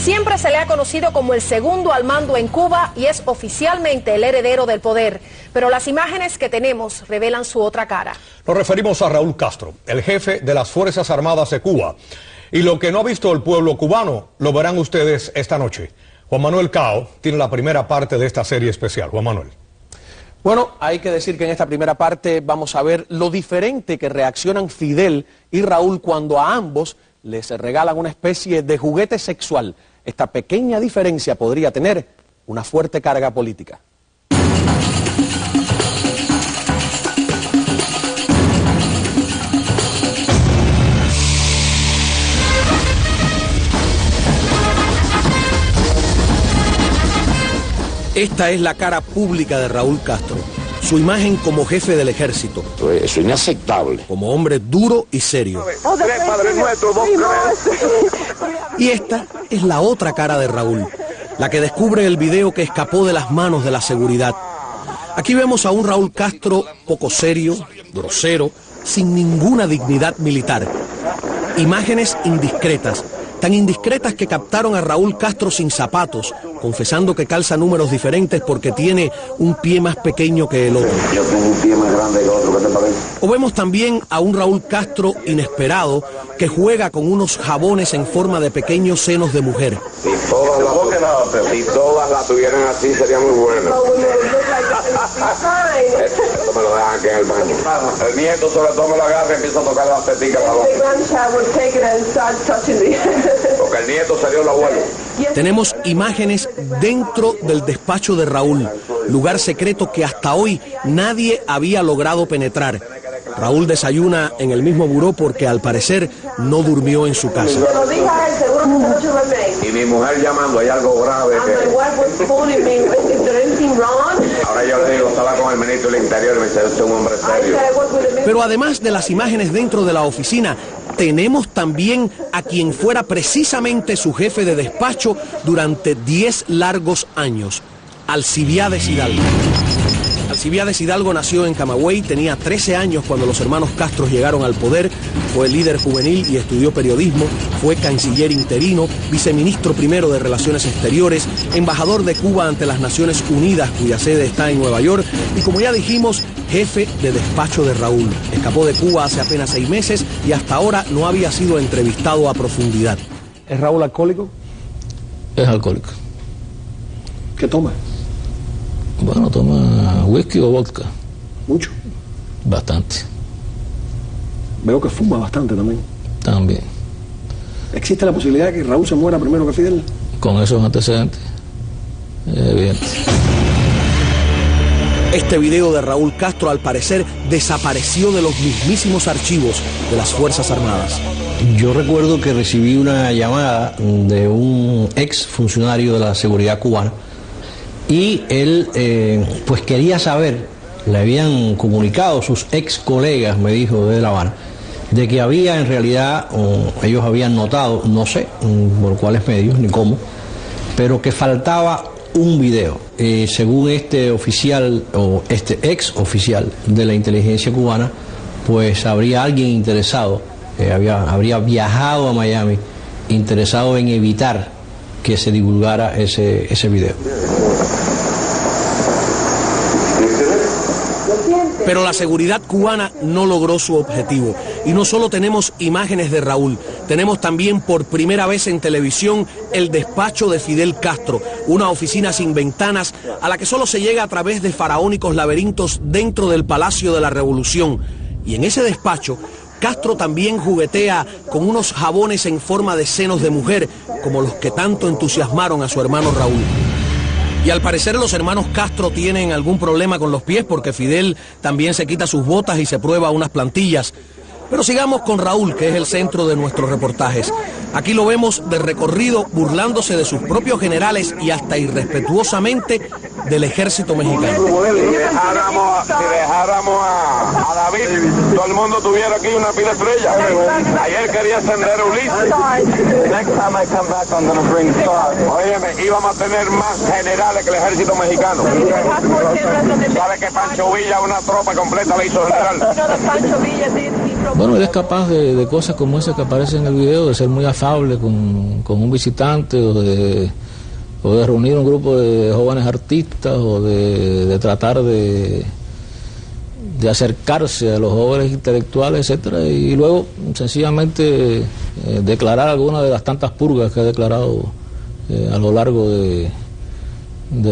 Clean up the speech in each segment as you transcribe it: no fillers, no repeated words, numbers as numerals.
Siempre se le ha conocido como el segundo al mando en Cuba y es oficialmente el heredero del poder. Pero las imágenes que tenemos revelan su otra cara. Nos referimos a Raúl Castro, el jefe de las Fuerzas Armadas de Cuba. Y lo que no ha visto el pueblo cubano, lo verán ustedes esta noche. Juan Manuel Cao tiene la primera parte de esta serie especial. Juan Manuel. Bueno, hay que decir que en esta primera parte vamos a ver lo diferente que reaccionan Fidel y Raúl cuando a ambos les regalan una especie de juguete sexual. Esta pequeña diferencia podría tener una fuerte carga política. Esta es la cara pública de Raúl Castro, su imagen como jefe del ejército. Eso es inaceptable. Como hombre duro y serio. Y esta es la otra cara de Raúl, la que descubre el video que escapó de las manos de la seguridad. Aquí vemos a un Raúl Castro poco serio, grosero, sin ninguna dignidad militar. Imágenes indiscretas. Tan indiscretas que captaron a Raúl Castro sin zapatos, confesando que calza números diferentes porque tiene un pie más pequeño que el otro. Yo tengo un pie más grande que el otro, ¿qué te parece? O vemos también a un Raúl Castro inesperado que juega con unos jabones en forma de pequeños senos de mujer. Si todas las tuvieran así sería muy bueno. Esto me lo dejan aquí en el baño. El nieto sobre todo me lo agarra y empieza a tocar las teticas. Porque el nieto salió el abuelo. Tenemos imágenes dentro del despacho de Raúl, lugar secreto que hasta hoy nadie había logrado penetrar. Raúl desayuna en el mismo buró porque al parecer no durmió en su casa. Y mi mujer llamando, hay algo grave. Ahora yo le digo, estaba con el ministro del Interior y me dice, usted es un hombre serio. Pero además de las imágenes dentro de la oficina, tenemos también a quien fuera precisamente su jefe de despacho durante 10 largos años, Alcibiades Hidalgo. Alcibiades Hidalgo nació en Camagüey, tenía 13 años cuando los hermanos Castro llegaron al poder, fue líder juvenil y estudió periodismo, fue canciller interino, viceministro primero de Relaciones Exteriores, embajador de Cuba ante las Naciones Unidas, cuya sede está en Nueva York, y como ya dijimos, jefe de despacho de Raúl. Escapó de Cuba hace apenas 6 meses y hasta ahora no había sido entrevistado a profundidad. ¿Es Raúl alcohólico? Es alcohólico. ¿Qué toma? Bueno, toma whisky o vodka. ¿Mucho? Bastante. Veo que fuma bastante también. También. ¿Existe la posibilidad de que Raúl se muera primero que Fidel? Con esos antecedentes, es evidente. Este video de Raúl Castro al parecer desapareció de los mismísimos archivos de las Fuerzas Armadas. Yo recuerdo que recibí una llamada de un ex funcionario de la seguridad cubana y él pues quería saber, le habían comunicado sus ex colegas, me dijo, de La Habana, de que había en realidad, ellos habían notado, no sé por cuáles medios ni cómo, pero que faltaba un video. Según este oficial o este ex oficial de la inteligencia cubana, pues habría alguien interesado, habría viajado a Miami, interesado en evitar que se divulgara ese video. Pero la seguridad cubana no logró su objetivo. Y no solo tenemos imágenes de Raúl, tenemos también por primera vez en televisión el despacho de Fidel Castro, una oficina sin ventanas a la que solo se llega a través de faraónicos laberintos dentro del Palacio de la Revolución. Y en ese despacho, Castro también juguetea con unos jabones en forma de senos de mujer, como los que tanto entusiasmaron a su hermano Raúl. Y al parecer los hermanos Castro tienen algún problema con los pies porque Fidel también se quita sus botas y se prueba unas plantillas. Pero sigamos con Raúl, que es el centro de nuestros reportajes. Aquí lo vemos de recorrido burlándose de sus propios generales y hasta irrespetuosamente del ejército mexicano. Si dejáramos a David, todo el mundo tuviera aquí una pila de estrellas. Ayer quería ascender a Ulises. Óyeme, íbamos a tener más generales que el ejército mexicano. ¿Sabe que Pancho Villa una tropa completa le hizo general? Bueno, él es capaz de cosas como esa que aparece en el video, de ser muy afable con un visitante o de reunir un grupo de jóvenes artistas o de tratar de acercarse a los jóvenes intelectuales, etcétera, y luego sencillamente declarar algunas de las tantas purgas que ha declarado a lo largo de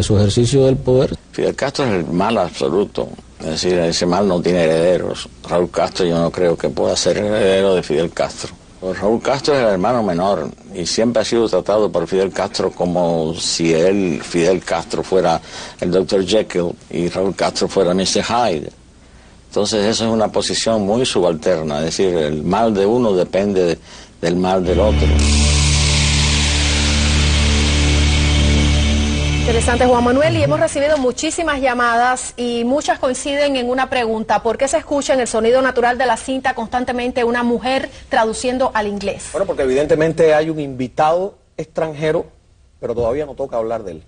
su ejercicio del poder. Fidel Castro es el mal absoluto, es decir, ese mal no tiene herederos. Raúl Castro yo no creo que pueda ser heredero de Fidel Castro. Raúl Castro es el hermano menor y siempre ha sido tratado por Fidel Castro como si Fidel Castro fuera el Dr. Jekyll y Raúl Castro fuera Mr. Hyde. Entonces eso es una posición muy subalterna, es decir, el mal de uno depende del mal del otro. Interesante, Juan Manuel, y hemos recibido muchísimas llamadas y muchas coinciden en una pregunta: ¿por qué se escucha en el sonido natural de la cinta constantemente una mujer traduciendo al inglés? Bueno, porque evidentemente hay un invitado extranjero, pero todavía no toca hablar de él.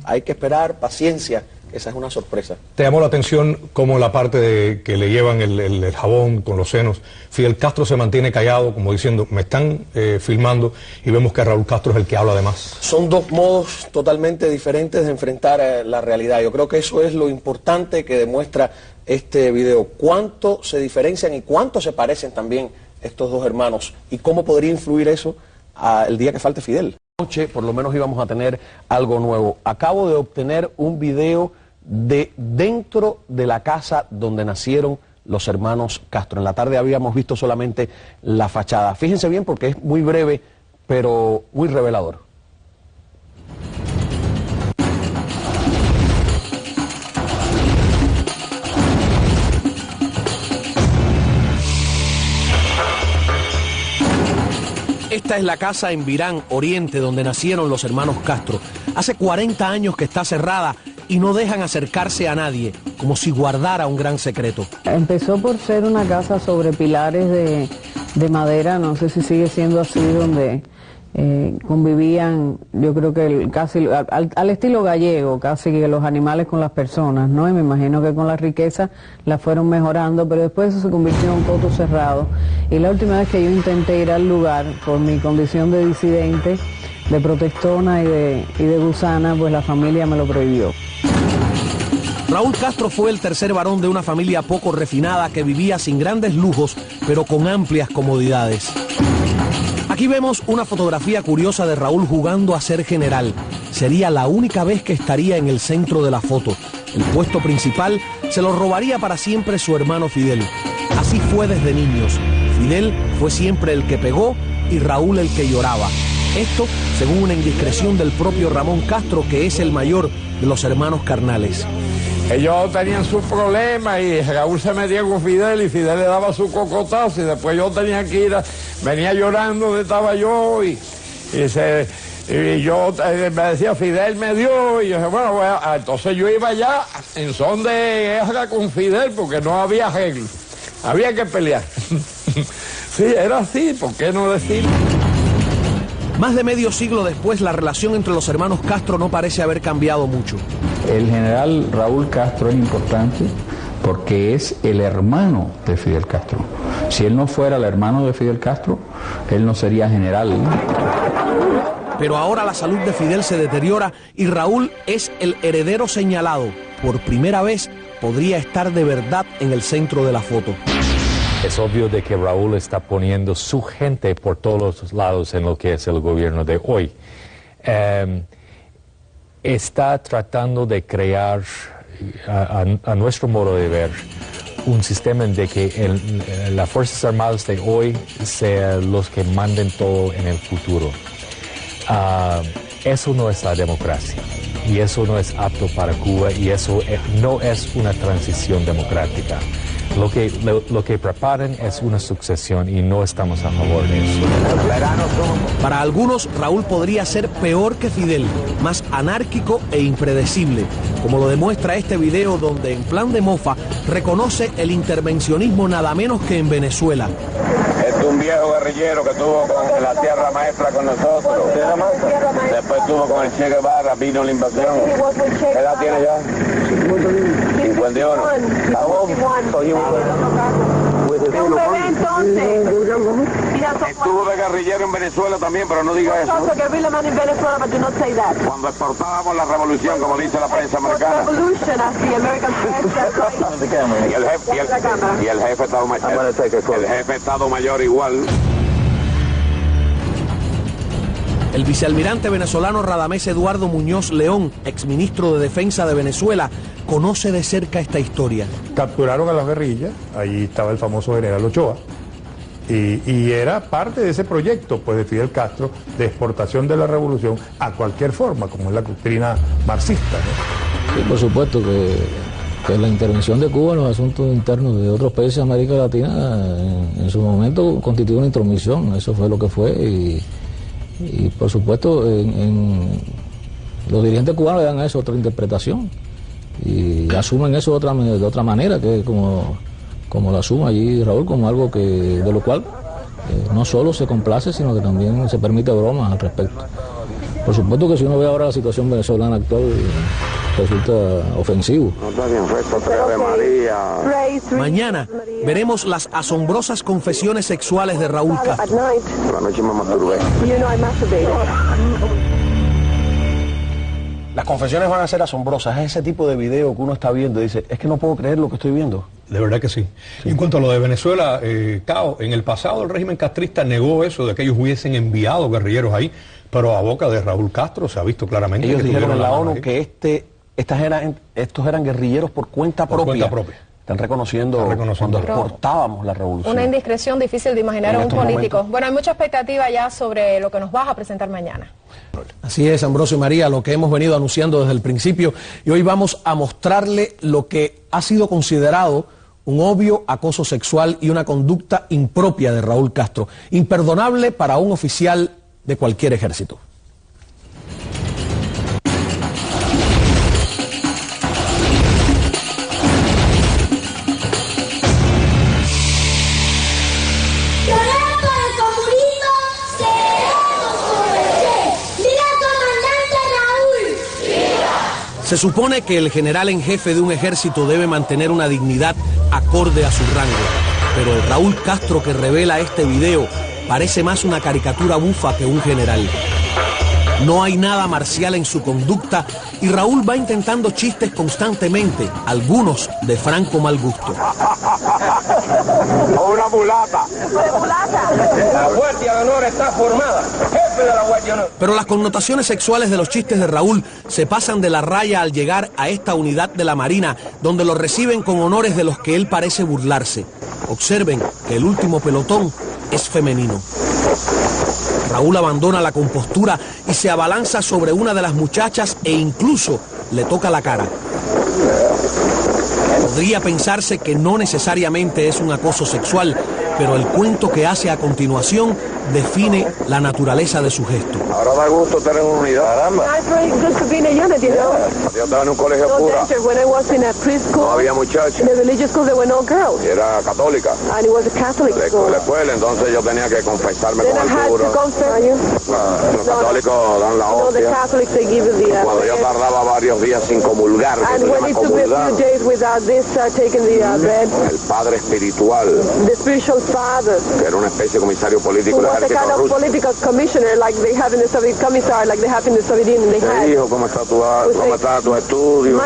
Hay que esperar, paciencia, esa es una sorpresa. ¿Te llamó la atención cómo la parte de que le llevan el jabón con los senos, Fidel Castro se mantiene callado, como diciendo, me están filmando, y vemos que Raúl Castro es el que habla de más? Son dos modos totalmente diferentes de enfrentar la realidad. Yo creo que eso es lo importante que demuestra este video. Cuánto se diferencian y cuánto se parecen también estos dos hermanos, y cómo podría influir eso el día que falte Fidel. Noche, por lo menos íbamos a tener algo nuevo. Acabo de obtener un video de dentro de la casa donde nacieron los hermanos Castro. En la tarde habíamos visto solamente la fachada. Fíjense bien porque es muy breve, pero muy revelador. Esta es la casa en Virán, Oriente, donde nacieron los hermanos Castro. Hace 40 años que está cerrada y no dejan acercarse a nadie, como si guardara un gran secreto. Empezó por ser una casa sobre pilares de madera, no sé si sigue siendo así, donde convivían, yo creo que casi al estilo gallego, casi que los animales con las personas, ¿no? Y me imagino que con la riqueza la fueron mejorando, pero después eso se convirtió en un coto cerrado. Y la última vez que yo intenté ir al lugar, por mi condición de disidente, de protestona y de gusana, pues la familia me lo prohibió. Raúl Castro fue el tercer varón de una familia poco refinada que vivía sin grandes lujos, pero con amplias comodidades. Aquí vemos una fotografía curiosa de Raúl jugando a ser general. Sería la única vez que estaría en el centro de la foto. El puesto principal se lo robaría para siempre su hermano Fidel. Así fue desde niños. Fidel fue siempre el que pegó y Raúl el que lloraba. Esto según una indiscreción del propio Ramón Castro, que es el mayor de los hermanos carnales. Ellos tenían sus problemas y Raúl se metía con Fidel y Fidel le daba su cocotazo y después yo tenía que ir, venía llorando donde estaba yo y yo me decía, Fidel me dio, y yo dije, bueno, entonces yo iba allá en son de guerra con Fidel porque no había arreglo, había que pelear. Sí, era así, ¿por qué no decirlo? Más de medio siglo después, la relación entre los hermanos Castro no parece haber cambiado mucho. El general Raúl Castro es importante porque es el hermano de Fidel Castro. Si él no fuera el hermano de Fidel Castro, él no sería general. Pero ahora la salud de Fidel se deteriora y Raúl es el heredero señalado. Por primera vez podría estar de verdad en el centro de la foto. Es obvio de que Raúl está poniendo su gente por todos los lados en lo que es el gobierno de hoy. Está tratando de crear, a nuestro modo de ver, un sistema en de que las Fuerzas Armadas de hoy sean los que manden todo en el futuro. Eso no es la democracia y eso no es apto para Cuba y eso no es una transición democrática. Lo que preparan es una sucesión y no estamos a favor de eso. Para algunos, Raúl podría ser peor que Fidel, más anárquico e impredecible, como lo demuestra este video donde en plan de mofa reconoce el intervencionismo nada menos que en Venezuela. Es un viejo guerrillero que estuvo con la Sierra Maestra con nosotros. Después estuvo con el Che Guevara, vino la invasión. ¿Qué edad tiene ya? 51. Estuvo de guerrillero en Venezuela también, pero no diga eso. Cuando exportábamos la revolución, como dice la prensa americana. Y el jefe de Estado Mayor igual. El vicealmirante venezolano Radamés Eduardo Muñoz León, exministro de Defensa de Venezuela, conoce de cerca esta historia. Capturaron a las guerrillas, ahí estaba el famoso general Ochoa, y era parte de ese proyecto pues, de Fidel Castro de exportación de la revolución a cualquier forma, como es la doctrina marxista, ¿no? Sí, por supuesto que la intervención de Cuba en los asuntos internos de otros países de América Latina en su momento constituyó una intromisión, eso fue lo que fue, y por supuesto los dirigentes cubanos le dan a eso otra interpretación y asumen eso de otra manera, que como lo asume allí Raúl, como algo de lo cual no solo se complace, sino que también se permite bromas al respecto. Por supuesto que si uno ve ahora la situación venezolana actual, resulta ofensivo. Mañana veremos las asombrosas confesiones sexuales de Raúl Castro. La noche me masturbé. Las confesiones van a ser asombrosas. Es ese tipo de video que uno está viendo y dice, es que no puedo creer lo que estoy viendo. De verdad que sí. Y en cuanto a lo de Venezuela, Cao, en el pasado el régimen castrista negó eso de que ellos hubiesen enviado guerrilleros ahí, pero a boca de Raúl Castro se ha visto claramente. Ellos que dijeron en la ONU ahí. que estos eran guerrilleros por cuenta propia. Están reconociendo cuando exportábamos la revolución. Una indiscreción difícil de imaginar a un político. Bueno, hay mucha expectativa ya sobre lo que nos vas a presentar mañana. Así es, Ambrosio y María, lo que hemos venido anunciando desde el principio, y hoy vamos a mostrarle lo que ha sido considerado un obvio acoso sexual y una conducta impropia de Raúl Castro, imperdonable para un oficial de cualquier ejército. Se supone que el general en jefe de un ejército debe mantener una dignidad acorde a su rango, pero el Raúl Castro que revela este video parece más una caricatura bufa que un general. No hay nada marcial en su conducta y Raúl va intentando chistes constantemente, algunos de franco mal gusto. O una mulata. La Guardia de Honor está formada. Jefe de la Guardia de Honor. Pero las connotaciones sexuales de los chistes de Raúl se pasan de la raya al llegar a esta unidad de la Marina, donde lo reciben con honores de los que él parece burlarse. Observen que el último pelotón es femenino. Raúl abandona la compostura y se abalanza sobre una de las muchachas e incluso le toca la cara. Podría pensarse que no necesariamente es un acoso sexual, pero el cuento que hace a continuación define la naturaleza de su gesto. Ahora da gusto tener una unidad. Caramba. Yo estaba en un colegio pura. No había muchachos. Y era católica. La escuela, entonces yo tenía que confesarme con el cura. Los católicos dan la hostia. Cuando yo tardaba varios días sin comulgar, que se llama comulgar, el padre espiritual, que era una especie de comisario político del ejército ruso, me dijo, ¿cómo está tu estudio?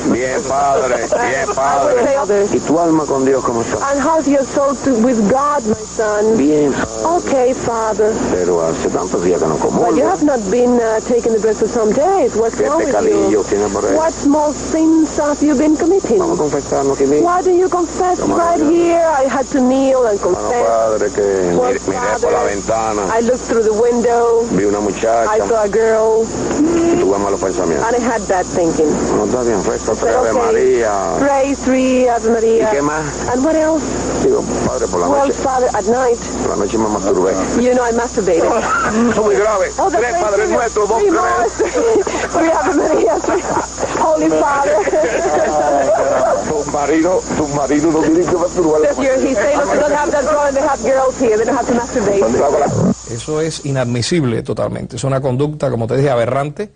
Bien, padre, bien, padre. ¿Y tu alma con Dios cómo está? Bien, padre. Pero hace tantos días que no comulgo. ¿Qué pecadillos tienes por ahí? Vamos a confesarnos aquí mismo. Padre, que miré por la ventana, vi una muchacha y tuve malos pensamientos. No está bien, rezo 3 Ave María. ¿Y qué más? Digo, Padre, por la noche me masturbé. Eso muy grave. 3 Padres Nuestros, 2 Tu marido no tiene que masturbar. Eso es inadmisible totalmente. Es una conducta, como te dije, aberrante,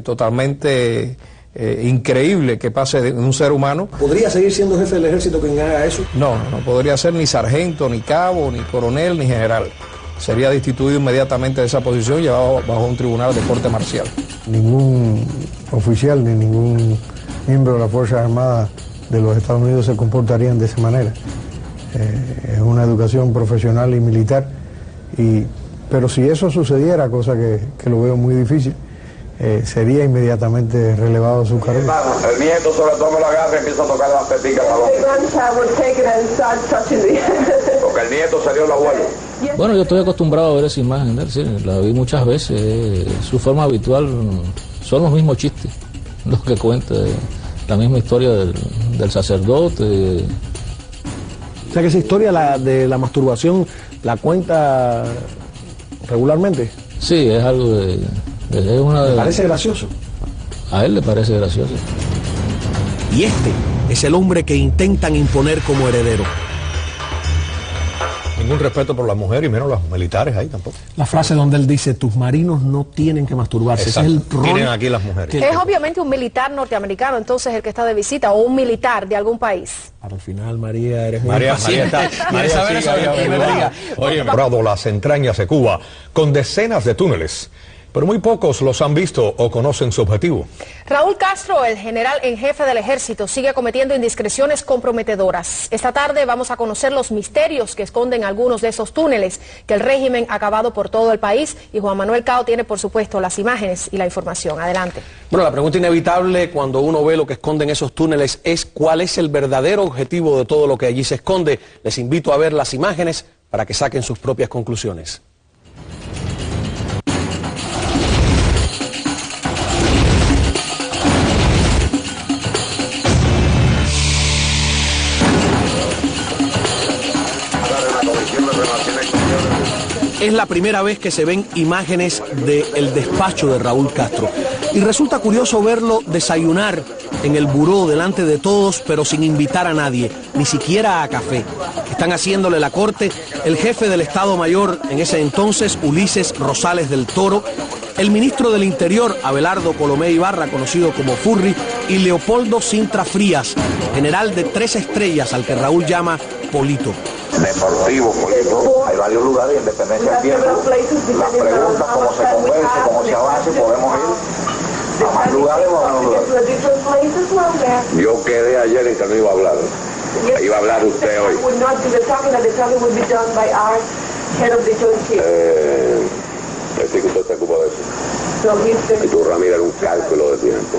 totalmente increíble que pase de un ser humano. ¿Podría seguir siendo jefe del ejército quien haga eso? No podría ser ni sargento, ni cabo, ni coronel, ni general. Sería destituido inmediatamente de esa posición y llevado bajo un tribunal de corte marcial. Ningún oficial ni ningún miembro de las Fuerzas Armadas de los Estados Unidos se comportarían de esa manera. Es una educación profesional y militar, pero si eso sucediera, cosa que lo veo muy difícil, sería inmediatamente relevado de su carrera. El nieto sobre todo me lo agarra y empieza a tocar las teticas. Porque el nieto salió el abuelo. Bueno, yo estoy acostumbrado a ver esa imagen de él, sí, la vi muchas veces. Su forma habitual son los mismos chistes, los que cuenta, la misma historia del sacerdote. O sea que esa historia de la masturbación la cuenta regularmente. Sí, es algo de... ¿Le parece gracioso? A él le parece gracioso. Y este es el hombre que intentan imponer como heredero. Ningún respeto por las mujeres y menos los militares ahí tampoco. La frase donde él dice, tus marinos no tienen que masturbarse. Ese es el rol. Tienen aquí las mujeres. Es obviamente un militar norteamericado, entonces, el que está de visita, o un militar de algún país. Al final, María, eres María está. Oye, Bravo, las entrañas de Cuba, con decenas de túneles. Pero muy pocos los han visto o conocen su objetivo. Raúl Castro, el general en jefe del ejército, sigue cometiendo indiscreciones comprometedoras. Esta tarde vamos a conocer los misterios que esconden algunos de esos túneles que el régimen ha cavado por todo el país. Y Juan Manuel Cao tiene, por supuesto, las imágenes y la información. Adelante. Bueno, la pregunta inevitable cuando uno ve lo que esconden esos túneles es ¿cuál es el verdadero objetivo de todo lo que allí se esconde? Les invito a ver las imágenes para que saquen sus propias conclusiones. Es la primera vez que se ven imágenes del despacho de Raúl Castro. Y resulta curioso verlo desayunar en el buró delante de todos, pero sin invitar a nadie, ni siquiera a café. Están haciéndole la corte el jefe del Estado Mayor en ese entonces, Ulises Rosales del Toro, el ministro del Interior, Abelardo Colomé Ibarra, conocido como Furri, y Leopoldo Sintra Frías, general de 3 estrellas, al que Raúl llama Polito. Deportivo, Polito, hay varios lugares, independencia del tiempo. Las preguntas, cómo se converse, cómo se avance, podemos ir a más lugares o a menos lugares. Yo quedé ayer en que no iba a hablar. Iba a hablar usted hoy. Sí que usted se ocupa de eso. Y tú, Ramírez, un cálculo de tiempo.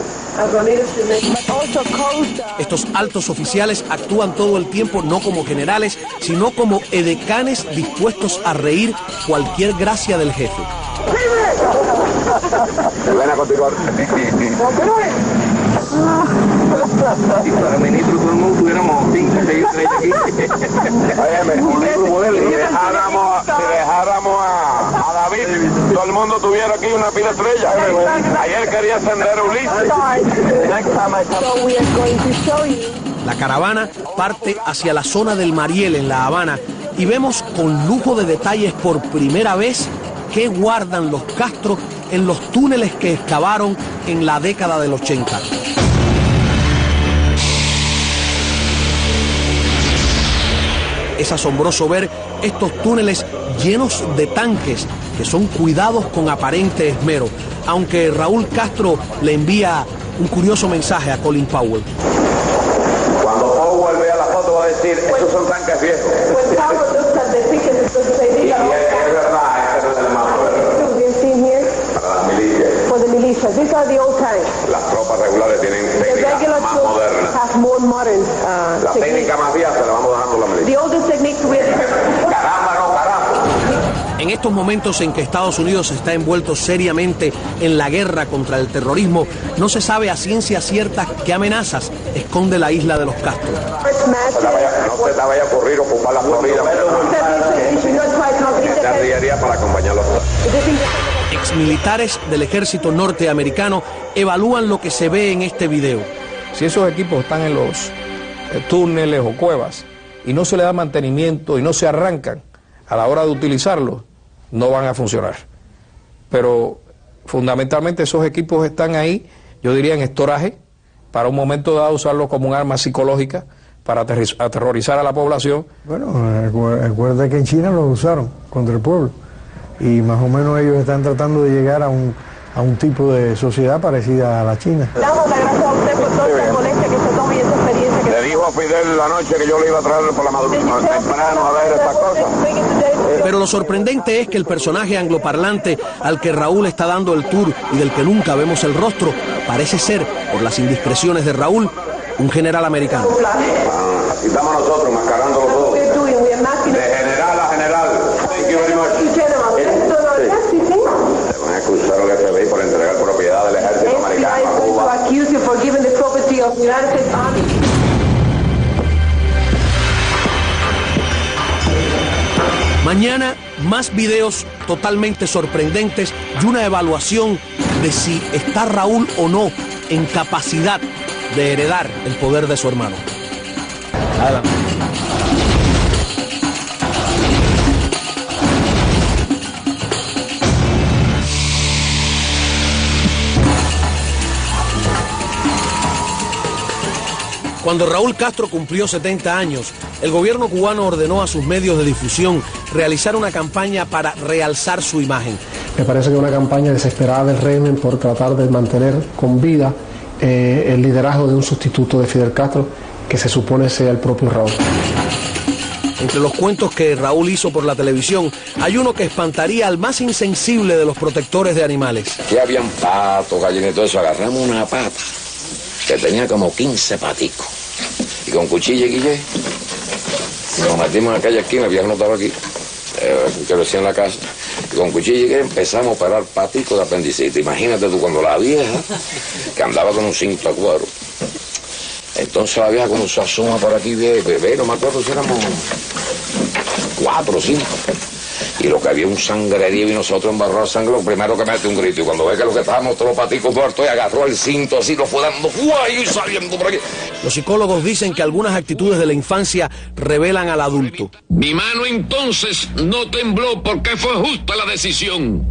Estos altos oficiales actúan todo el tiempo no como generales, sino como edecanes dispuestos a reír cualquier gracia del jefe. Ven a continuar. Si para ministro todo el mundo tuviéramos 5 o 6 estrellas aquí. Óyeme, un libro modelo. Si dejáramos a David, todo el mundo tuviera aquí una pila de estrellas. Ayer quería ascender a Ulises. La caravana parte hacia la zona del Mariel en La Habana y vemos con lujo de detalles por primera vez qué guardan los Castro en los túneles que excavaron en la década del 80. Es asombroso ver estos túneles llenos de tanques que son cuidados con aparente esmero, aunque Raúl Castro le envía un curioso mensaje a Colin Powell. Cuando Powell vea la foto va a decir, esos son tanques viejos. Y es verdad, este no es el más moderno. Para las milicias. Las tropas regulares tienen técnicas más modernas. La técnica más vieja se la vamos dejando a la milicia. Caramba, no, carajo. En estos momentos en que Estados Unidos está envuelto seriamente en la guerra contra el terrorismo, no se sabe a ciencia cierta qué amenazas esconde la isla de los Castro. No se te vaya a ocurrir ocupar la Florida. Esta artillería para acompañarlos. Exmilitares del ejército norteamericano evalúan lo que se ve en este video. Si esos equipos están en los túneles o cuevas y no se le da mantenimiento y no se arrancan a la hora de utilizarlos, no van a funcionar. Pero fundamentalmente esos equipos están ahí, yo diría en estoraje, para un momento dado usarlo como un arma psicológica para aterrorizar a la población. Bueno, recuerda que en China lo usaron contra el pueblo y más o menos ellos están tratando de llegar a un tipo de sociedad parecida a la China. Damos las gracias a usted por toda esta molestia que se tome y esa experiencia. Le dijo a Fidel la noche que yo le iba a traer por la madrugada temprano a ver estas cosas. Pero lo sorprendente es que el personaje angloparlante al que Raúl está dando el tour y del que nunca vemos el rostro, parece ser, por las indiscreciones de Raúl, un general americano. Así estamos nosotros, mascarando los dos. De general a general. Thank you very much. Se van a acusar al FBI por entregar propiedad del ejército americano a Cuba. Mañana, más videos totalmente sorprendentes y una evaluación de si está Raúl o no en capacidad de heredar el poder de su hermano. Adelante. Cuando Raúl Castro cumplió 70 años, el gobierno cubano ordenó a sus medios de difusión realizar una campaña para realzar su imagen. Me parece que es una campaña desesperada del régimen por tratar de mantener con vida el liderazgo de un sustituto de Fidel Castro, que se supone sea el propio Raúl. Entre los cuentos que Raúl hizo por la televisión, hay uno que espantaría al más insensible de los protectores de animales. Aquí habían patos, gallinas y todo eso. Agarramos una pata que tenía como 15 paticos. Y con cuchilla y guille, nos metimos en aquella esquina, el viejo no estaba aquí, que lo hacía en la casa. Y con cuchilla y guille empezamos a operar paticos de apendicitis. Imagínate tú, cuando la vieja, que andaba con un cinto de cuero. Entonces la vieja cuando se asoma por aquí, bebé, no me acuerdo si éramos 4 o 5. Y lo que había un sangrerío y nosotros embarrados de sangre, lo primero que mete un grito. Y cuando ve que lo que estábamos todos los paticos muertos, y agarró el cinto así, lo fue dando, ¡guay! Y saliendo por aquí. Los psicólogos dicen que algunas actitudes de la infancia revelan al adulto. Mi mano entonces no tembló porque fue justa la decisión.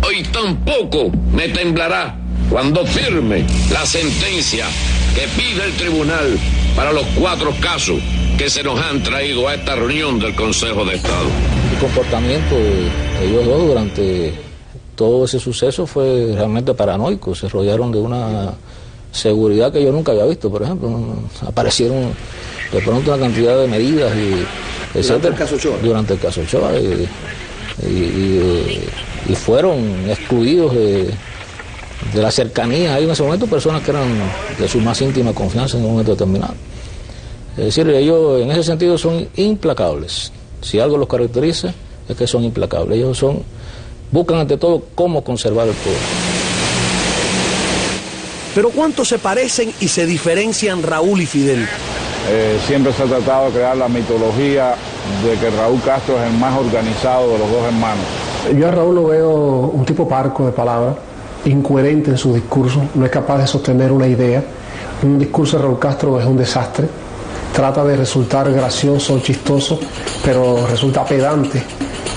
Hoy tampoco me temblará cuando firme la sentencia que pide el tribunal para los 4 casos que se nos han traído a esta reunión del Consejo de Estado. El comportamiento de ellos dos durante todo ese suceso fue realmente paranoico. Se rodearon de una seguridad que yo nunca había visto, por ejemplo. Aparecieron de pronto una cantidad de medidas y durante el caso Ochoa. Durante el caso Ochoa y fueron excluidos de la cercanía. Hay en ese momento personas que eran de su más íntima confianza en un momento determinado. Es decir, ellos en ese sentido son implacables. Si algo los caracteriza es que son implacables. Ellos buscan ante todo cómo conservar el poder. Pero ¿cuánto se parecen y se diferencian Raúl y Fidel? Siempre se ha tratado de crear la mitología de que Raúl Castro es el más organizado de los dos hermanos. Yo a Raúl lo veo un tipo parco de palabras, incoherente en su discurso, no es capaz de sostener una idea. Un discurso de Raúl Castro es un desastre. Trata de resultar gracioso, chistoso, pero resulta pedante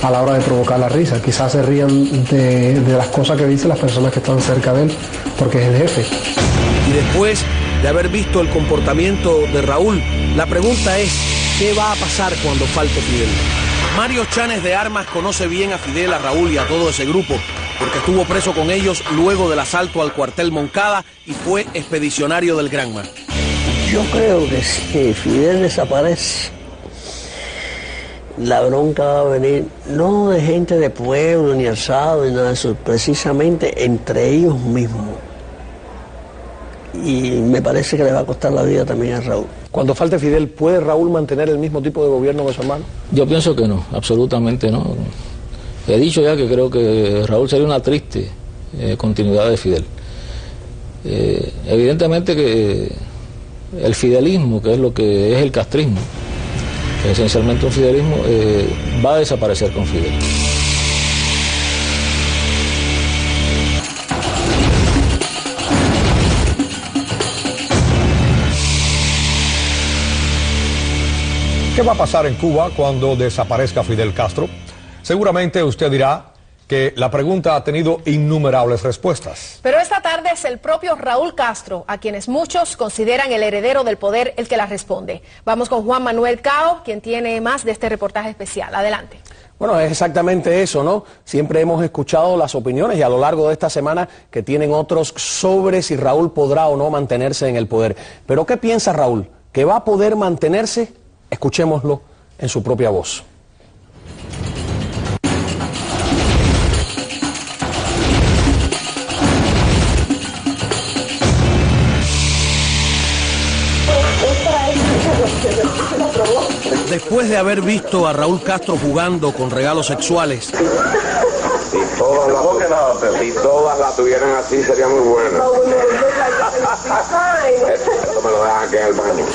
a la hora de provocar la risa. Quizás se rían de las cosas que dicen las personas que están cerca de él, porque es el jefe. Y después de haber visto el comportamiento de Raúl, la pregunta es, ¿qué va a pasar cuando falte Fidel? Mario Chanes de Armas conoce bien a Fidel, a Raúl y a todo ese grupo, porque estuvo preso con ellos luego del asalto al cuartel Moncada y fue expedicionario del Granma. Yo creo que si Fidel desaparece, la bronca va a venir no de gente de pueblo, ni alzado, ni nada de eso, precisamente entre ellos mismos. Y me parece que le va a costar la vida también a Raúl. Cuando falte Fidel, ¿puede Raúl mantener el mismo tipo de gobierno que su hermano? Yo pienso que no, absolutamente no. He dicho ya que creo que Raúl sería una triste continuidad de Fidel. Evidentemente que el fidelismo, que es lo que es el castrismo, que es esencialmente un fidelismo, va a desaparecer con Fidel. ¿Qué va a pasar en Cuba cuando desaparezca Fidel Castro? Seguramente usted dirá que la pregunta ha tenido innumerables respuestas. Pero esta tarde es el propio Raúl Castro, a quienes muchos consideran el heredero del poder, el que la responde. Vamos con Juan Manuel Cao, quien tiene más de este reportaje especial. Adelante. Bueno, es exactamente eso, ¿no? Siempre hemos escuchado las opiniones y a lo largo de esta semana que tienen otros sobre si Raúl podrá o no mantenerse en el poder. Pero ¿qué piensa Raúl? ¿Que va a poder mantenerse? Escuchémoslo en su propia voz. Después de haber visto a Raúl Castro jugando con regalos sexuales, Si todas las tuvieran así sería muy buena. Esto me lo dejan aquí en el baño.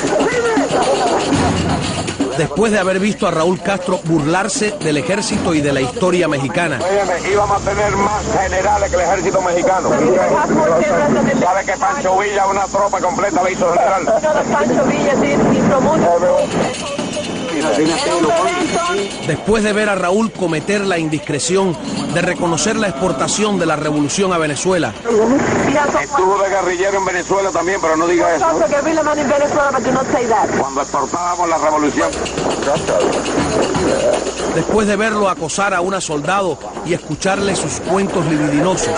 después de haber visto a Raúl Castro burlarse del ejército y de la historia mexicana, Óyeme, íbamos a tener más generales que el ejército mexicano. ¿Sabe que Pancho Villa una tropa completa la hizo general? Pancho Villa hizo mucho. después de ver a Raúl cometer la indiscreción de reconocer la exportación de la revolución a Venezuela, Estuvo de guerrillero en Venezuela también, pero no diga eso. Cuando exportábamos la revolución. después de verlo acosar a una soldado y escucharle sus cuentos libidinosos,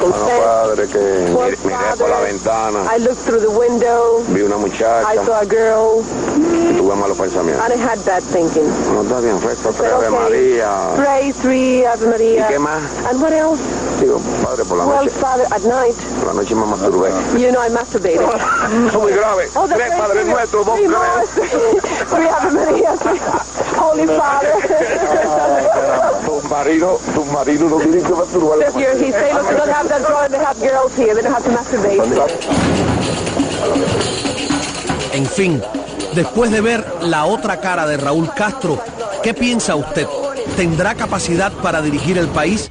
Bueno, padre, que miré por la ventana, vi una muchacha y tuve malos pensamientos. No, está bien, resto, Ave María. ¿Y qué más? Digo, padre, por la noche. Por la noche me masturbé. No muy grave. 3 Padres Nuestros, 2 Tu marido no tiene que masturbar. en fin, después de ver la otra cara de Raúl Castro, ¿qué piensa usted? ¿Tendrá capacidad para dirigir el país?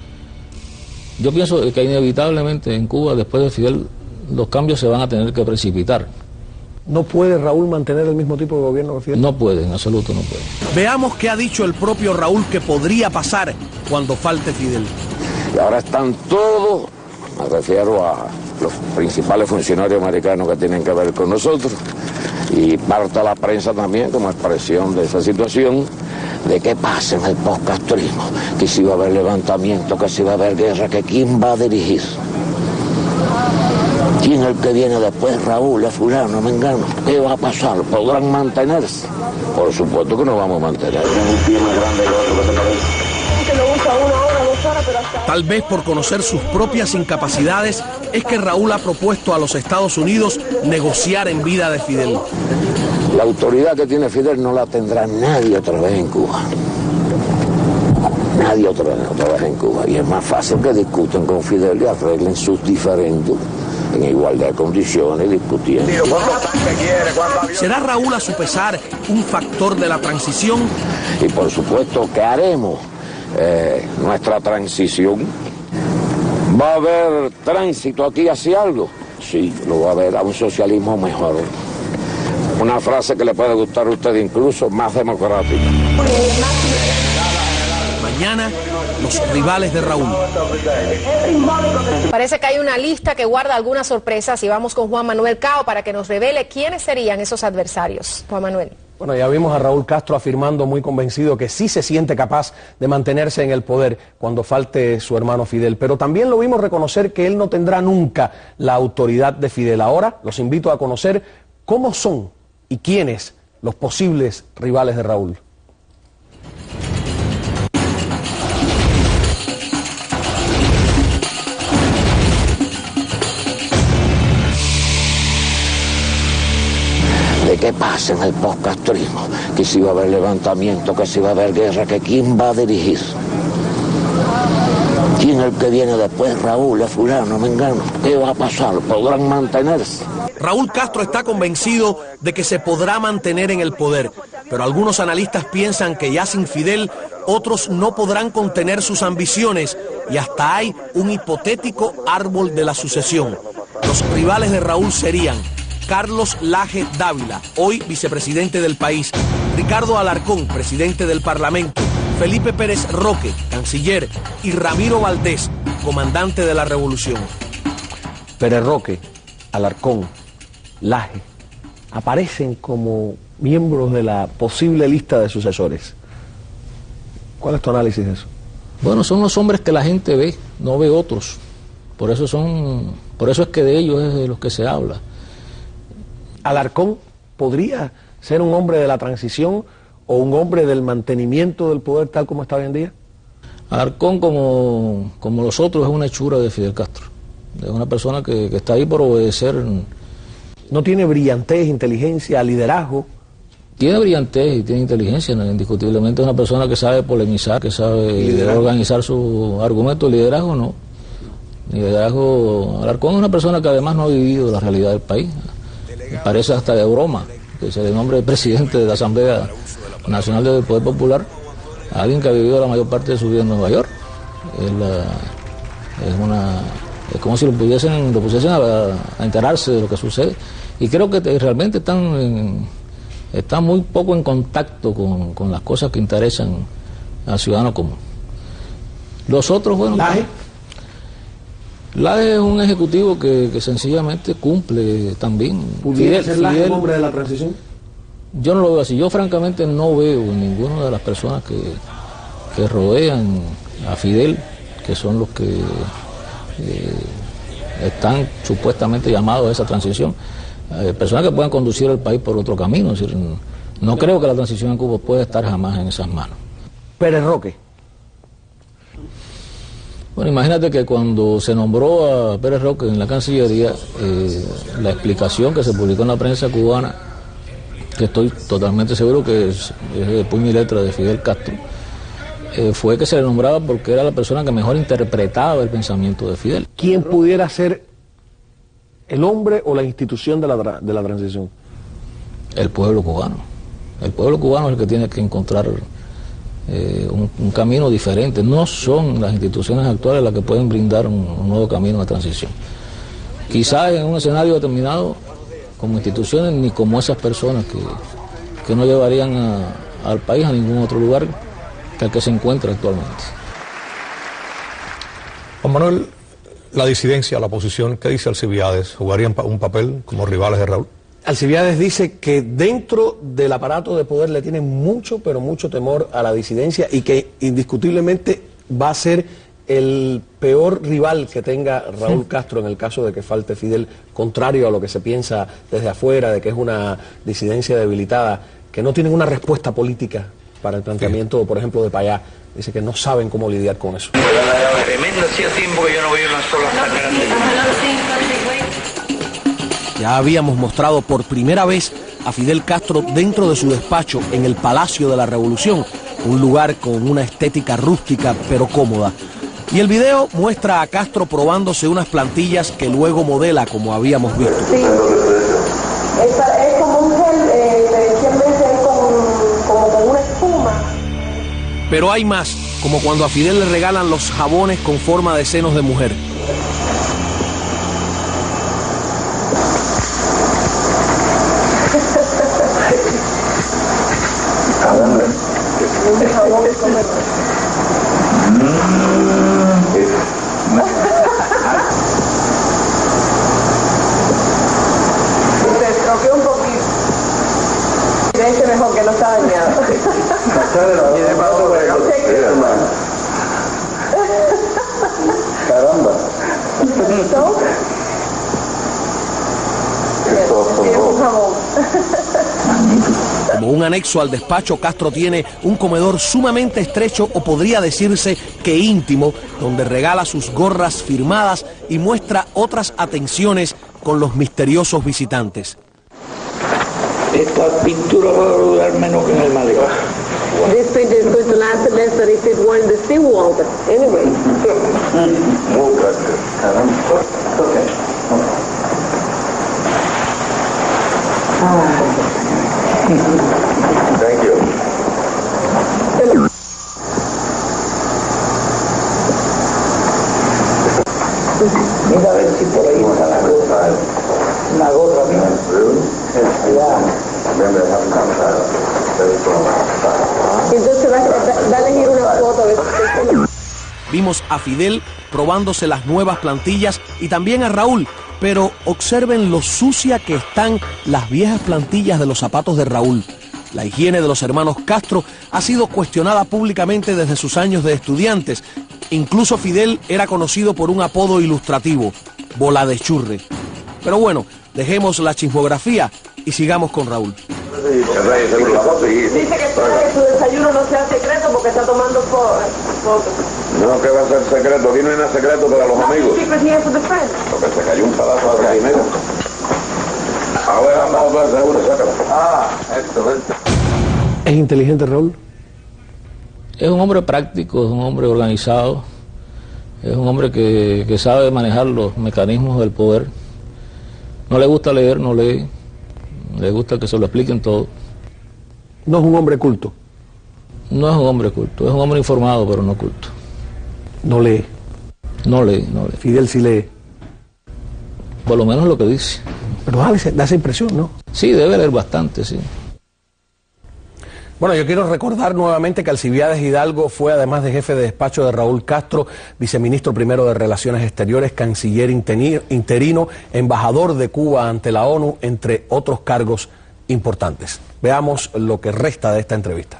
Yo pienso que inevitablemente en Cuba, después de Fidel, los cambios se van a tener que precipitar. ¿No puede Raúl mantener el mismo tipo de gobierno que Fidel? No puede, en absoluto no puede. Veamos qué ha dicho el propio Raúl que podría pasar cuando falte Fidel. Y ahora están todos, me refiero a los principales funcionarios americanos que tienen que ver con nosotros, y parte de la prensa también como expresión de esa situación, de qué pasa en el postcastrismo, que si va a haber levantamiento, que si va a haber guerra, que quién va a dirigir. ¿Quién es el que viene después? Raúl, es fulano, mengano. ¿Qué va a pasar? ¿Podrán mantenerse? Por supuesto que no vamos a mantener. Un pie más grande que otro, ¿qué te parece? Tal vez por conocer sus propias incapacidades es que Raúl ha propuesto a los Estados Unidos negociar en vida de Fidel. La autoridad que tiene Fidel no la tendrá nadie otra vez en Cuba. Nadie otra vez en Cuba. Y es más fácil que discutan con Fidel y arreglen sus diferendos en igualdad de condiciones, discutiendo. ¿Será Raúl a su pesar un factor de la transición? Y por supuesto que haremos nuestra transición. ¿Va a haber tránsito aquí hacia algo? Sí, lo va a haber, a un socialismo mejor. Una frase que le puede gustar a usted incluso, más democrática. Mañana, los rivales de Raúl. Parece que hay una lista que guarda algunas sorpresas y vamos con Juan Manuel Cao para que nos revele quiénes serían esos adversarios. Juan Manuel. Bueno, ya vimos a Raúl Castro afirmando muy convencido que sí se siente capaz de mantenerse en el poder cuando falte su hermano Fidel, pero también lo vimos reconocer que él no tendrá nunca la autoridad de Fidel. Ahora los invito a conocer cómo son y quiénes los posibles rivales de Raúl. De qué pasa en el postcastrismo, que si va a haber levantamiento, que si va a haber guerra, que quién va a dirigir. ¿Quién es el que viene después? Raúl, es fulano, mengano. ¿Qué va a pasar? ¿Podrán mantenerse? Raúl Castro está convencido de que se podrá mantener en el poder, pero algunos analistas piensan que ya sin Fidel, otros no podrán contener sus ambiciones y hasta hay un hipotético árbol de la sucesión. Los rivales de Raúl serían Carlos Laje Dávila, hoy vicepresidente del país, Ricardo Alarcón, presidente del Parlamento, Felipe Pérez Roque, canciller, y Ramiro Valdés, comandante de la revolución. Pérez Roque, Alarcón, Laje, aparecen como miembros de la posible lista de sucesores. ¿Cuál es tu análisis de eso? Bueno, son los hombres que la gente ve, no ve otros. Por eso es que de ellos es de los que se habla. ¿Alarcón podría ser un hombre de la transición o un hombre del mantenimiento del poder tal como está hoy en día? Alarcón, como los otros, es una hechura de Fidel Castro. Es una persona que está ahí por obedecer. No tiene brillantez, inteligencia, liderazgo. Tiene brillantez y tiene inteligencia, ¿no? Indiscutiblemente es una persona que sabe polemizar, que sabe organizar su argumento. Liderazgo no. Alarcón es una persona que además no ha vivido la realidad del país. Me parece hasta de broma que se le nombre presidente de la Asamblea Nacional del Poder Popular a alguien que ha vivido la mayor parte de su vida en Nueva York. Es como si lo pusiesen a enterarse de lo que sucede. Y creo que realmente están muy poco en contacto con las cosas que interesan al ciudadano común. Los otros, bueno, Laje es un ejecutivo que sencillamente cumple también. ¿Pudiera ser Laje un hombre de la transición? Yo no lo veo así. Yo francamente no veo en ninguna de las personas que rodean a Fidel, que son los que están supuestamente llamados a esa transición, personas que puedan conducir el país por otro camino. Es decir, no creo que la transición en Cuba pueda estar jamás en esas manos. Pérez Roque. Bueno, imagínate que cuando se nombró a Pérez Roque en la Cancillería, la explicación que se publicó en la prensa cubana, que estoy totalmente seguro que es de puño y letra de Fidel Castro, fue que se le nombraba porque era la persona que mejor interpretaba el pensamiento de Fidel. ¿Quién pudiera ser el hombre o la institución de la transición? El pueblo cubano. El pueblo cubano es el que tiene que encontrar un camino diferente. No son las instituciones actuales las que pueden brindar un nuevo camino de transición. Quizás en un escenario determinado, como instituciones, ni como esas personas que no llevarían al país a ningún otro lugar que el que se encuentra actualmente. Juan Manuel, la disidencia, la oposición, ¿qué dice Alcibiades? ¿Jugarían un papel como rivales de Raúl? Alcibiades dice que dentro del aparato de poder le tiene mucho, pero mucho temor a la disidencia y que indiscutiblemente va a ser el peor rival que tenga Raúl Castro en el caso de que falte Fidel, contrario a lo que se piensa desde afuera, de que es una disidencia debilitada, que no tienen una respuesta política para el planteamiento, por ejemplo, de Payá. Dice que no saben cómo lidiar con eso. Tremendo, hacía tiempo que yo no veía una sola tan grande. Ya habíamos mostrado por primera vez a Fidel Castro dentro de su despacho en el Palacio de la Revolución, un lugar con una estética rústica pero cómoda. Y el video muestra a Castro probándose unas plantillas que luego modela como habíamos visto. Sí. Es como un gel, especialmente como con una espuma. Pero hay más, como cuando a Fidel le regalan los jabones con forma de senos de mujer. Se troqueó un poquito. Ese mejor que no está dañado. Caramba. Como un anexo al despacho, Castro tiene un comedor sumamente estrecho, o podría decirse que íntimo, donde regala sus gorras firmadas y muestra otras atenciones con los misteriosos visitantes. Esta pintura va a durar menos que en el malecón. This picture is going to last less than if it were in the seawall, but anyway. Thank you. Mira a ver si por ahí está la gorra mía. Allá. Entonces va a elegir una foto. Vimos a Fidel probándose las nuevas plantillas y también a Raúl, pero observen lo sucia que están las viejas plantillas de los zapatos de Raúl. La higiene de los hermanos Castro ha sido cuestionada públicamente desde sus años de estudiantes. Incluso Fidel era conocido por un apodo ilustrativo, Bola de Churre. Pero bueno, dejemos la chismografía y sigamos con Raúl. Dice que su desayuno no sea secreto porque está tomando fotos. No, que va a ser secreto, aquí no hay nada secreto para los amigos. Porque se cayó un pedazo de dinero. A ver, vamos a ver, seguro, sácalo. Esto. ¿Es inteligente Raúl? Es un hombre práctico, es un hombre organizado, es un hombre que sabe manejar los mecanismos del poder. No le gusta leer, no lee, le gusta que se lo expliquen todo. ¿No es un hombre culto? No es un hombre culto, es un hombre informado, pero no culto. ¿No lee? No lee. Fidel sí lee. Por lo menos lo que dice. Pero da esa impresión, ¿no? Sí, debe leer bastante, sí. Bueno, yo quiero recordar nuevamente que Alcibiades Hidalgo fue, además de jefe de despacho de Raúl Castro, viceministro primero de Relaciones Exteriores, canciller interino, embajador de Cuba ante la ONU, entre otros cargos importantes. Veamos lo que resta de esta entrevista.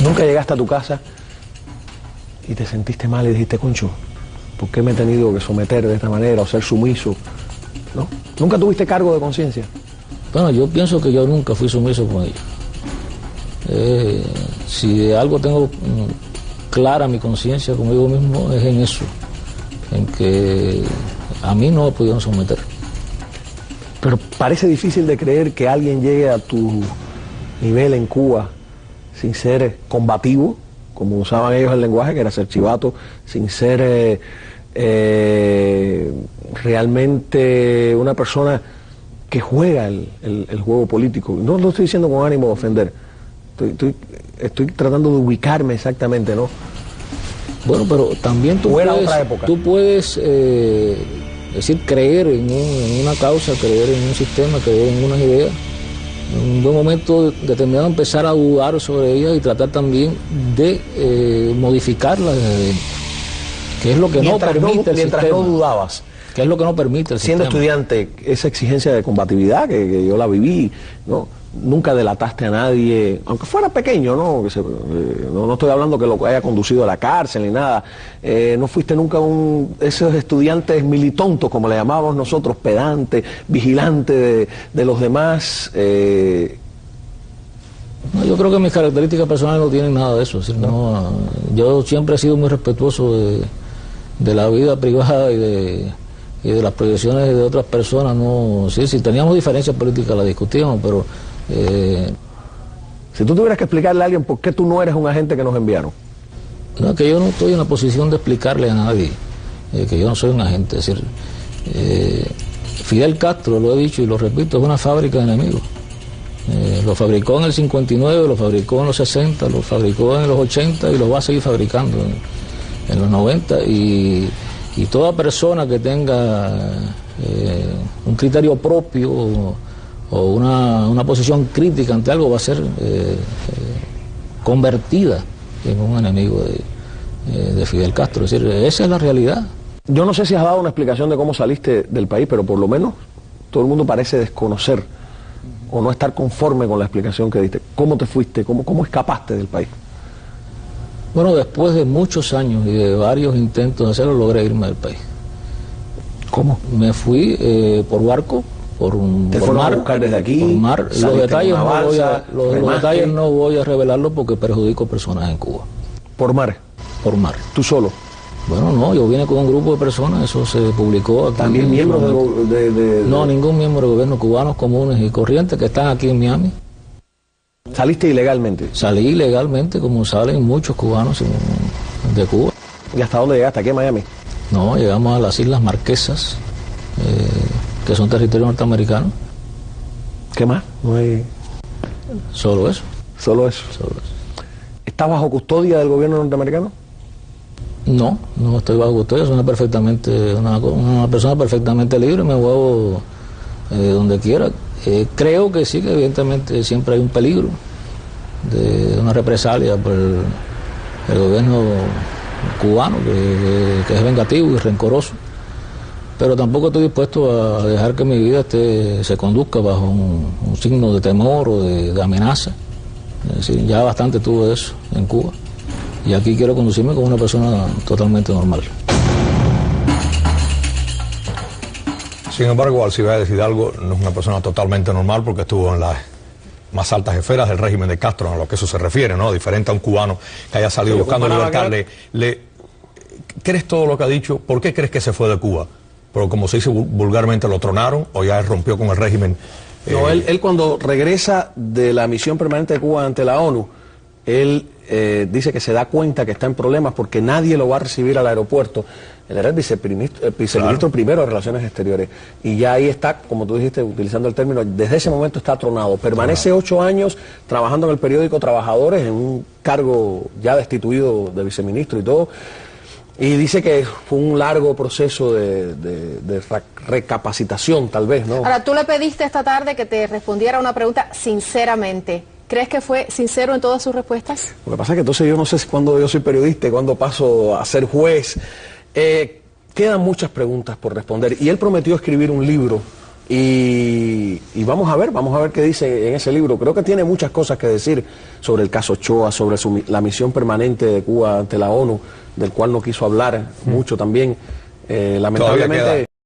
¿Nunca llegaste a tu casa y te sentiste mal y dijiste, concho, ¿por qué me he tenido que someter de esta manera o ser sumiso? ¿No? ¿Nunca tuviste cargo de conciencia? Bueno, yo pienso que yo nunca fui sumiso con ellos. Si de algo tengo clara mi conciencia conmigo mismo es en eso, en que a mí no me pudieron someter. Pero parece difícil de creer que alguien llegue a tu nivel en Cuba sin ser combativo, como usaban ellos el lenguaje, que era ser chivato, sin ser realmente una persona que juega el juego político. No lo estoy diciendo con ánimo de ofender, estoy tratando de ubicarme exactamente, ¿no? Bueno, pero también tú puedes decir, creer en una causa, creer en un sistema, creer en unas ideas. En un buen momento determinado empezar a dudar sobre ellas y tratar también de modificarlas, que es lo que no permite el sistema. Mientras no dudabas. Que es lo que no permite el siendo sistema. Estudiante, esa exigencia de combatividad que yo la viví, ¿no? Nunca delataste a nadie, aunque fuera pequeño, ¿no? No estoy hablando que lo haya conducido a la cárcel ni nada. No fuiste nunca esos estudiantes militontos, como le llamábamos nosotros, pedante, vigilante de los demás. No, yo creo que mis características personales no tienen nada de eso. Es decir, yo siempre he sido muy respetuoso de la vida privada y de las proyecciones de otras personas. No, sí, si teníamos diferencias políticas la discutíamos, pero si tú tuvieras que explicarle a alguien por qué tú no eres un agente que nos enviaron. No, que yo no estoy en la posición de explicarle a nadie que yo no soy un agente. Es decir, Fidel Castro, lo he dicho y lo repito, es una fábrica de enemigos. Lo fabricó en el 59, lo fabricó en los 60, lo fabricó en los 80 y lo va a seguir fabricando en los 90. Y toda persona que tenga un criterio propio o una posición crítica ante algo va a ser convertida en un enemigo de Fidel Castro. Es decir, esa es la realidad. Yo no sé si has dado una explicación de cómo saliste del país, pero por lo menos todo el mundo parece desconocer o no estar conforme con la explicación que diste. ¿Cómo te fuiste? ¿Cómo escapaste del país? Bueno, después de muchos años y de varios intentos de hacerlo, logré irme del país. ¿Cómo? Me fui por barco, por mar, a buscar desde aquí, por mar. Los detalles no voy a revelarlo porque perjudico personas en Cuba. ¿Por mar? Por mar. ¿Tú solo? Bueno, no, yo vine con un grupo de personas, eso se publicó aquí. ¿También miembros No, ningún miembro del gobierno, cubanos comunes y corrientes que están aquí en Miami. ¿Saliste ilegalmente? Salí ilegalmente, como salen muchos cubanos de Cuba. ¿Y hasta dónde llegaste? ¿Aquí en Miami? No, llegamos a las Islas Marquesas, que son territorio norteamericano. ¿Qué más? No hay... Solo eso. Solo eso. ¿Estás bajo custodia del gobierno norteamericano? No, no estoy bajo custodia, soy una persona perfectamente libre, me muevo donde quiera. Creo que sí, que evidentemente siempre hay un peligro de una represalia por el gobierno cubano, que es vengativo y rencoroso. Pero tampoco estoy dispuesto a dejar que mi vida se conduzca bajo un signo de temor o de amenaza. Es decir, ya bastante tuve eso en Cuba. Y aquí quiero conducirme como una persona totalmente normal. Sin embargo, Alcibiades Hidalgo no es una persona totalmente normal porque estuvo en las más altas esferas del régimen de Castro, a lo que eso se refiere, ¿no? Diferente a un cubano que haya salido buscando libertad. ¿Crees todo lo que ha dicho? ¿Por qué crees que se fue de Cuba? Pero como se dice vulgarmente, ¿lo tronaron o ya rompió con el régimen? No, él cuando regresa de la misión permanente de Cuba ante la ONU, él dice que se da cuenta que está en problemas porque nadie lo va a recibir al aeropuerto. Él era el viceministro primero de Relaciones Exteriores. Y ya ahí está, como tú dijiste, utilizando el término, desde ese momento está tronado. Permanece 8 años trabajando en el periódico Trabajadores, en un cargo ya destituido de viceministro y todo. Y dice que fue un largo proceso de recapacitación, tal vez, ¿no? Ahora, tú le pediste esta tarde que te respondiera una pregunta sinceramente. ¿Crees que fue sincero en todas sus respuestas? Lo que pasa es que entonces yo no sé cuándo yo soy periodista y cuándo paso a ser juez. Quedan muchas preguntas por responder. Y él prometió escribir un libro. Y vamos a ver qué dice en ese libro. Creo que tiene muchas cosas que decir sobre el caso Ochoa, sobre la misión permanente de Cuba ante la ONU, del cual no quiso hablar mucho también. Lamentablemente